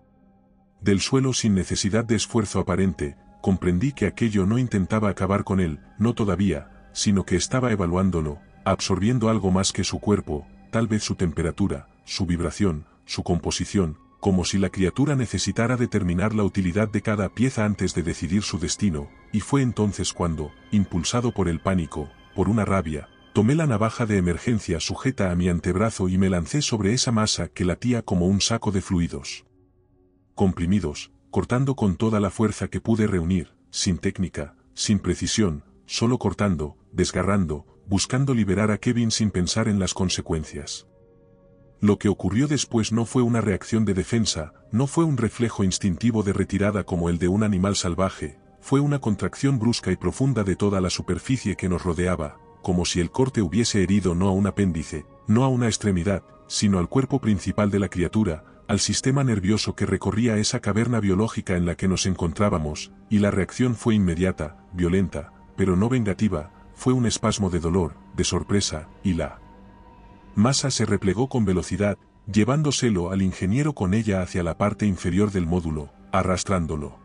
del suelo sin necesidad de esfuerzo aparente, comprendí que aquello no intentaba acabar con él, no todavía, sino que estaba evaluándolo, absorbiendo algo más que su cuerpo, tal vez su temperatura, su vibración, su composición, como si la criatura necesitara determinar la utilidad de cada pieza antes de decidir su destino, y fue entonces cuando, impulsado por el pánico, por una rabia, tomé la navaja de emergencia sujeta a mi antebrazo y me lancé sobre esa masa que latía como un saco de fluidos comprimidos, cortando con toda la fuerza que pude reunir, sin técnica, sin precisión, solo cortando, desgarrando, buscando liberar a Kevin sin pensar en las consecuencias. Lo que ocurrió después no fue una reacción de defensa, no fue un reflejo instintivo de retirada como el de un animal salvaje, fue una contracción brusca y profunda de toda la superficie que nos rodeaba, como si el corte hubiese herido no a un apéndice, no a una extremidad, sino al cuerpo principal de la criatura, al sistema nervioso que recorría esa caverna biológica en la que nos encontrábamos, y la reacción fue inmediata, violenta, pero no vengativa, fue un espasmo de dolor, de sorpresa, y la masa se replegó con velocidad, llevándoselo al ingeniero con ella hacia la parte inferior del módulo, arrastrándolo.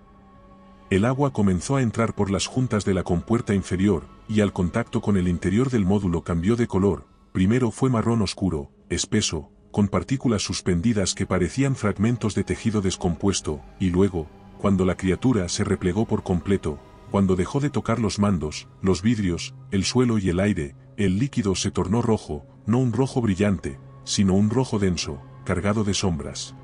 El agua comenzó a entrar por las juntas de la compuerta inferior, y al contacto con el interior del módulo cambió de color, primero fue marrón oscuro, espeso, con partículas suspendidas que parecían fragmentos de tejido descompuesto, y luego, cuando la criatura se replegó por completo, cuando dejó de tocar los mandos, los vidrios, el suelo y el aire, el líquido se tornó rojo, no un rojo brillante, sino un rojo denso, cargado de sombras.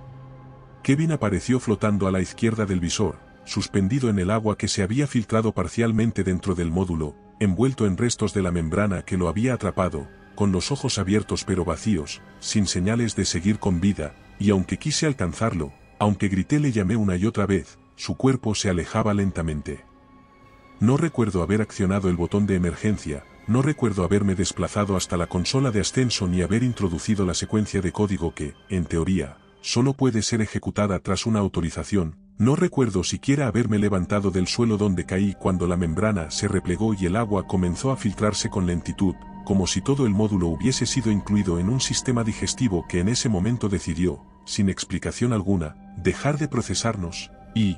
Kevin apareció flotando a la izquierda del visor, suspendido en el agua que se había filtrado parcialmente dentro del módulo, envuelto en restos de la membrana que lo había atrapado, con los ojos abiertos pero vacíos, sin señales de seguir con vida, y aunque quise alcanzarlo, aunque grité le llamé una y otra vez, su cuerpo se alejaba lentamente. No recuerdo haber accionado el botón de emergencia, no recuerdo haberme desplazado hasta la consola de ascenso ni haber introducido la secuencia de código que, en teoría, solo puede ser ejecutada tras una autorización. No recuerdo siquiera haberme levantado del suelo donde caí cuando la membrana se replegó y el agua comenzó a filtrarse con lentitud, como si todo el módulo hubiese sido incluido en un sistema digestivo que en ese momento decidió, sin explicación alguna, dejar de procesarnos, y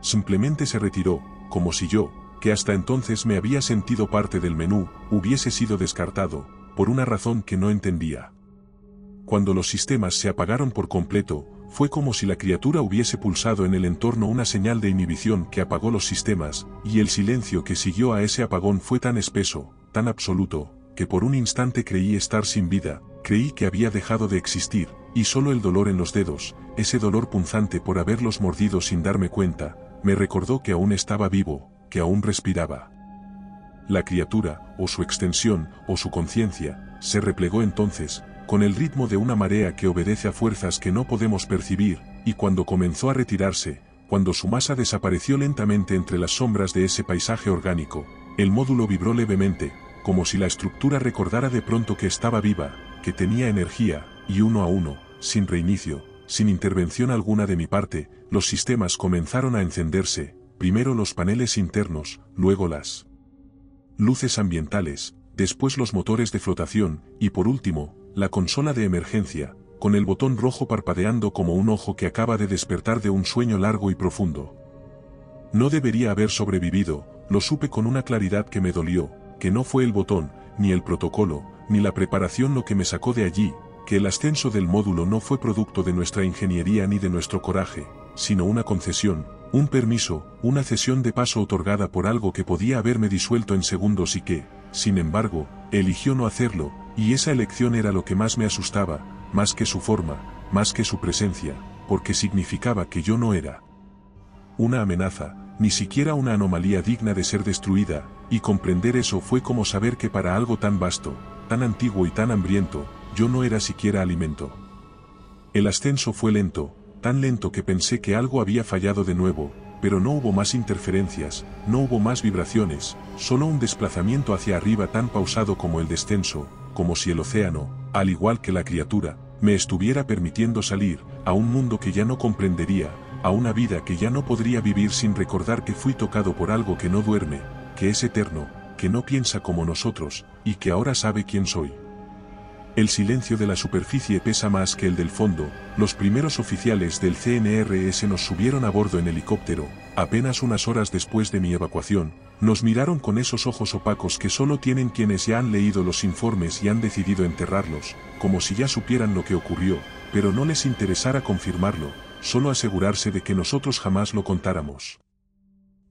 simplemente se retiró, como si yo, que hasta entonces me había sentido parte del menú, hubiese sido descartado, por una razón que no entendía. Cuando los sistemas se apagaron por completo, fue como si la criatura hubiese pulsado en el entorno una señal de inhibición que apagó los sistemas, y el silencio que siguió a ese apagón fue tan espeso, tan absoluto, que por un instante creí estar sin vida, creí que había dejado de existir, y solo el dolor en los dedos, ese dolor punzante por haberlos mordido sin darme cuenta, me recordó que aún estaba vivo, que aún respiraba. La criatura, o su extensión, o su conciencia, se replegó entonces, con el ritmo de una marea que obedece a fuerzas que no podemos percibir, y cuando comenzó a retirarse, cuando su masa desapareció lentamente entre las sombras de ese paisaje orgánico, el módulo vibró levemente, como si la estructura recordara de pronto que estaba viva, que tenía energía, y uno a uno, sin reinicio, sin intervención alguna de mi parte, los sistemas comenzaron a encenderse, primero los paneles internos, luego las luces ambientales, después los motores de flotación, y por último, la consola de emergencia, con el botón rojo parpadeando como un ojo que acaba de despertar de un sueño largo y profundo. No debería haber sobrevivido, lo supe con una claridad que me dolió, que no fue el botón, ni el protocolo, ni la preparación lo que me sacó de allí, que el ascenso del módulo no fue producto de nuestra ingeniería ni de nuestro coraje, sino una concesión, un permiso, una cesión de paso otorgada por algo que podía haberme disuelto en segundos y que, sin embargo, eligió no hacerlo, y esa elección era lo que más me asustaba, más que su forma, más que su presencia, porque significaba que yo no era una amenaza, ni siquiera una anomalía digna de ser destruida, y comprender eso fue como saber que para algo tan vasto, tan antiguo y tan hambriento, yo no era siquiera alimento. El ascenso fue lento, tan lento que pensé que algo había fallado de nuevo, pero no hubo más interferencias, no hubo más vibraciones, solo un desplazamiento hacia arriba tan pausado como el descenso, como si el océano, al igual que la criatura, me estuviera permitiendo salir, a un mundo que ya no comprendería, a una vida que ya no podría vivir sin recordar que fui tocado por algo que no duerme, que es eterno, que no piensa como nosotros, y que ahora sabe quién soy. El silencio de la superficie pesa más que el del fondo. Los primeros oficiales del CNRS nos subieron a bordo en helicóptero, apenas unas horas después de mi evacuación, nos miraron con esos ojos opacos que solo tienen quienes ya han leído los informes y han decidido enterrarlos, como si ya supieran lo que ocurrió, pero no les interesara confirmarlo, solo asegurarse de que nosotros jamás lo contáramos.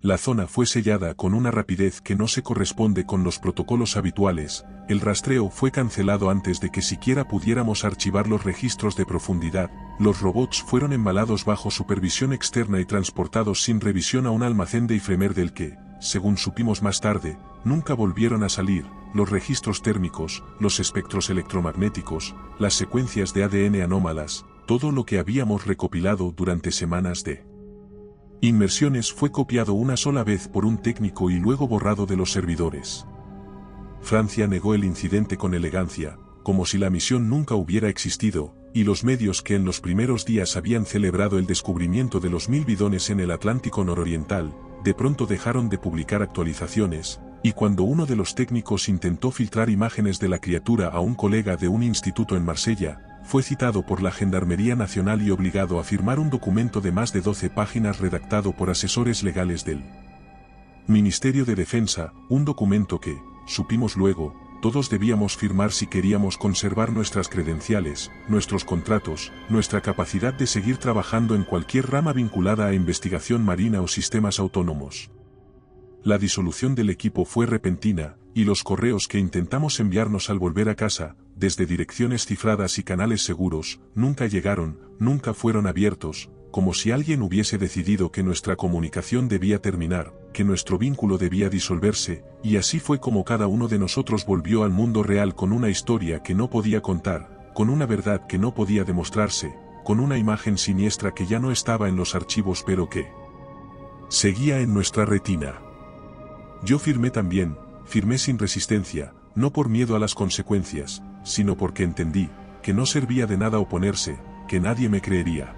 La zona fue sellada con una rapidez que no se corresponde con los protocolos habituales, el rastreo fue cancelado antes de que siquiera pudiéramos archivar los registros de profundidad, los robots fueron embalados bajo supervisión externa y transportados sin revisión a un almacén de Ifremer del que, según supimos más tarde, nunca volvieron a salir, los registros térmicos, los espectros electromagnéticos, las secuencias de ADN anómalas, todo lo que habíamos recopilado durante semanas de inmersiones fue copiado una sola vez por un técnico y luego borrado de los servidores. Francia negó el incidente con elegancia, como si la misión nunca hubiera existido, y los medios que en los primeros días habían celebrado el descubrimiento de los 1000 bidones en el Atlántico nororiental, de pronto dejaron de publicar actualizaciones, y cuando uno de los técnicos intentó filtrar imágenes de la criatura a un colega de un instituto en Marsella, fue citado por la Gendarmería Nacional y obligado a firmar un documento de más de 12 páginas redactado por asesores legales del Ministerio de Defensa, un documento que, supimos luego, todos debíamos firmar si queríamos conservar nuestras credenciales, nuestros contratos, nuestra capacidad de seguir trabajando en cualquier rama vinculada a investigación marina o sistemas autónomos. La disolución del equipo fue repentina, y los correos que intentamos enviarnos al volver a casa, desde direcciones cifradas y canales seguros, nunca llegaron, nunca fueron abiertos, como si alguien hubiese decidido que nuestra comunicación debía terminar, que nuestro vínculo debía disolverse, y así fue como cada uno de nosotros volvió al mundo real con una historia que no podía contar, con una verdad que no podía demostrarse, con una imagen siniestra que ya no estaba en los archivos pero que seguía en nuestra retina. Yo firmé también, firmé sin resistencia, no por miedo a las consecuencias, sino porque entendí, que no servía de nada oponerse, que nadie me creería.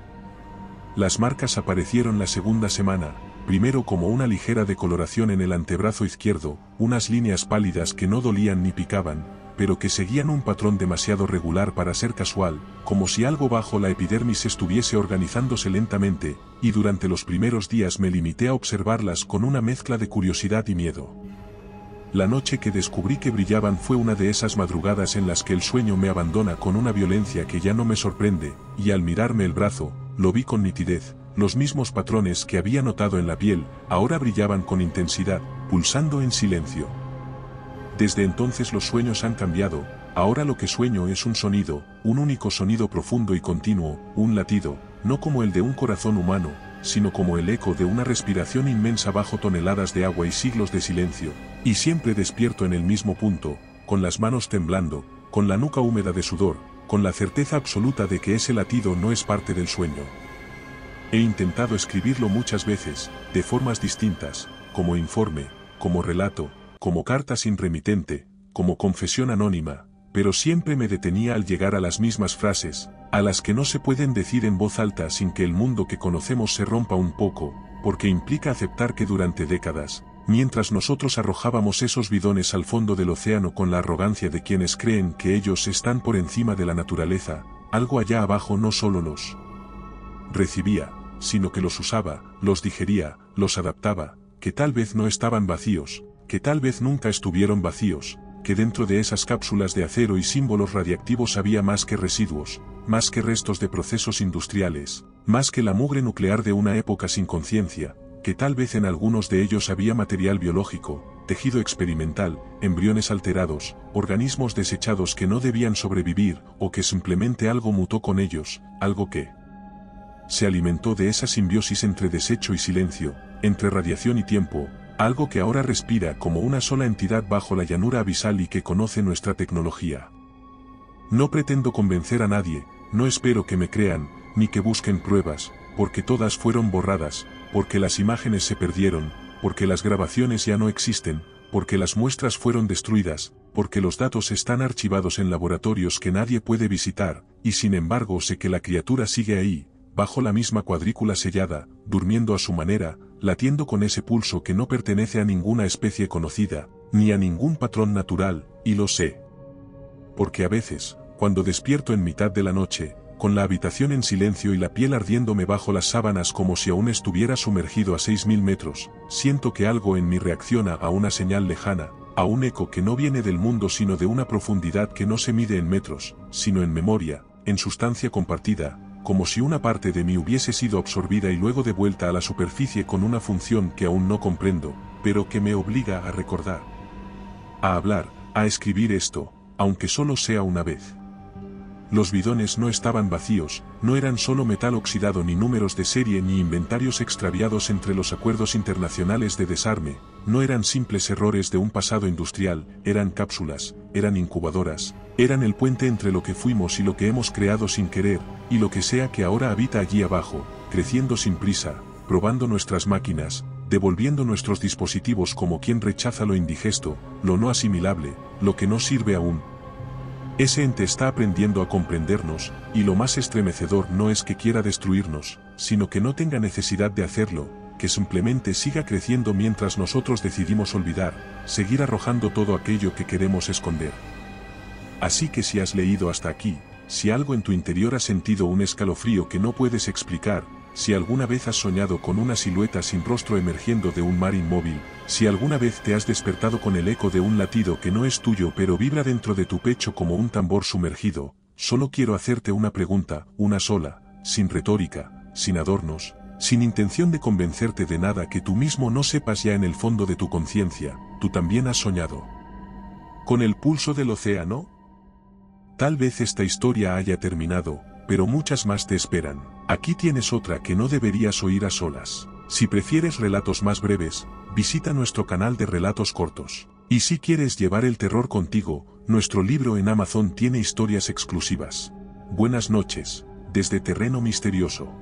Las marcas aparecieron la segunda semana, primero como una ligera decoloración en el antebrazo izquierdo, unas líneas pálidas que no dolían ni picaban, pero que seguían un patrón demasiado regular para ser casual, como si algo bajo la epidermis estuviese organizándose lentamente, y durante los primeros días me limité a observarlas con una mezcla de curiosidad y miedo. La noche que descubrí que brillaban fue una de esas madrugadas en las que el sueño me abandona con una violencia que ya no me sorprende, y al mirarme el brazo, lo vi con nitidez, los mismos patrones que había notado en la piel, ahora brillaban con intensidad, pulsando en silencio. Desde entonces los sueños han cambiado, ahora lo que sueño es un sonido, un único sonido profundo y continuo, un latido, no como el de un corazón humano, sino como el eco de una respiración inmensa bajo toneladas de agua y siglos de silencio, y siempre despierto en el mismo punto, con las manos temblando, con la nuca húmeda de sudor, con la certeza absoluta de que ese latido no es parte del sueño. He intentado escribirlo muchas veces, de formas distintas, como informe, como relato, como carta sin remitente, como confesión anónima, pero siempre me detenía al llegar a las mismas frases, a las que no se pueden decir en voz alta sin que el mundo que conocemos se rompa un poco, porque implica aceptar que durante décadas, mientras nosotros arrojábamos esos bidones al fondo del océano con la arrogancia de quienes creen que ellos están por encima de la naturaleza, algo allá abajo no solo los recibía, sino que los usaba, los digería, los adaptaba, que tal vez no estaban vacíos, que tal vez nunca estuvieron vacíos, que dentro de esas cápsulas de acero y símbolos radiactivos había más que residuos, más que restos de procesos industriales, más que la mugre nuclear de una época sin conciencia, que tal vez en algunos de ellos había material biológico, tejido experimental, embriones alterados, organismos desechados que no debían sobrevivir, o que simplemente algo mutó con ellos, algo que se alimentó de esa simbiosis entre desecho y silencio, entre radiación y tiempo, algo que ahora respira como una sola entidad bajo la llanura abisal y que conoce nuestra tecnología. No pretendo convencer a nadie, no espero que me crean, ni que busquen pruebas, porque todas fueron borradas, porque las imágenes se perdieron, porque las grabaciones ya no existen, porque las muestras fueron destruidas, porque los datos están archivados en laboratorios que nadie puede visitar, y sin embargo sé que la criatura sigue ahí, bajo la misma cuadrícula sellada, durmiendo a su manera, latiendo con ese pulso que no pertenece a ninguna especie conocida, ni a ningún patrón natural, y lo sé. Porque a veces, cuando despierto en mitad de la noche, con la habitación en silencio y la piel ardiéndome bajo las sábanas como si aún estuviera sumergido a 6000 metros, siento que algo en mí reacciona a una señal lejana, a un eco que no viene del mundo sino de una profundidad que no se mide en metros, sino en memoria, en sustancia compartida, como si una parte de mí hubiese sido absorbida y luego devuelta a la superficie con una función que aún no comprendo, pero que me obliga a recordar, a hablar, a escribir esto, aunque solo sea una vez. Los bidones no estaban vacíos, no eran solo metal oxidado ni números de serie ni inventarios extraviados entre los acuerdos internacionales de desarme, no eran simples errores de un pasado industrial, eran cápsulas, eran incubadoras, eran el puente entre lo que fuimos y lo que hemos creado sin querer, y lo que sea que ahora habita allí abajo, creciendo sin prisa, probando nuestras máquinas, devolviendo nuestros dispositivos como quien rechaza lo indigesto, lo no asimilable, lo que no sirve aún. Ese ente está aprendiendo a comprendernos, y lo más estremecedor no es que quiera destruirnos, sino que no tenga necesidad de hacerlo, que simplemente siga creciendo mientras nosotros decidimos olvidar, seguir arrojando todo aquello que queremos esconder. Así que si has leído hasta aquí, si algo en tu interior ha sentido un escalofrío que no puedes explicar, si alguna vez has soñado con una silueta sin rostro emergiendo de un mar inmóvil, si alguna vez te has despertado con el eco de un latido que no es tuyo pero vibra dentro de tu pecho como un tambor sumergido, solo quiero hacerte una pregunta, una sola, sin retórica, sin adornos, sin intención de convencerte de nada que tú mismo no sepas ya en el fondo de tu conciencia, ¿tú también has soñado con el pulso del océano? Tal vez esta historia haya terminado, pero muchas más te esperan. Aquí tienes otra que no deberías oír a solas. Si prefieres relatos más breves, visita nuestro canal de relatos cortos. Y si quieres llevar el terror contigo, nuestro libro en Amazon tiene historias exclusivas. Buenas noches, desde Terreno Misterioso.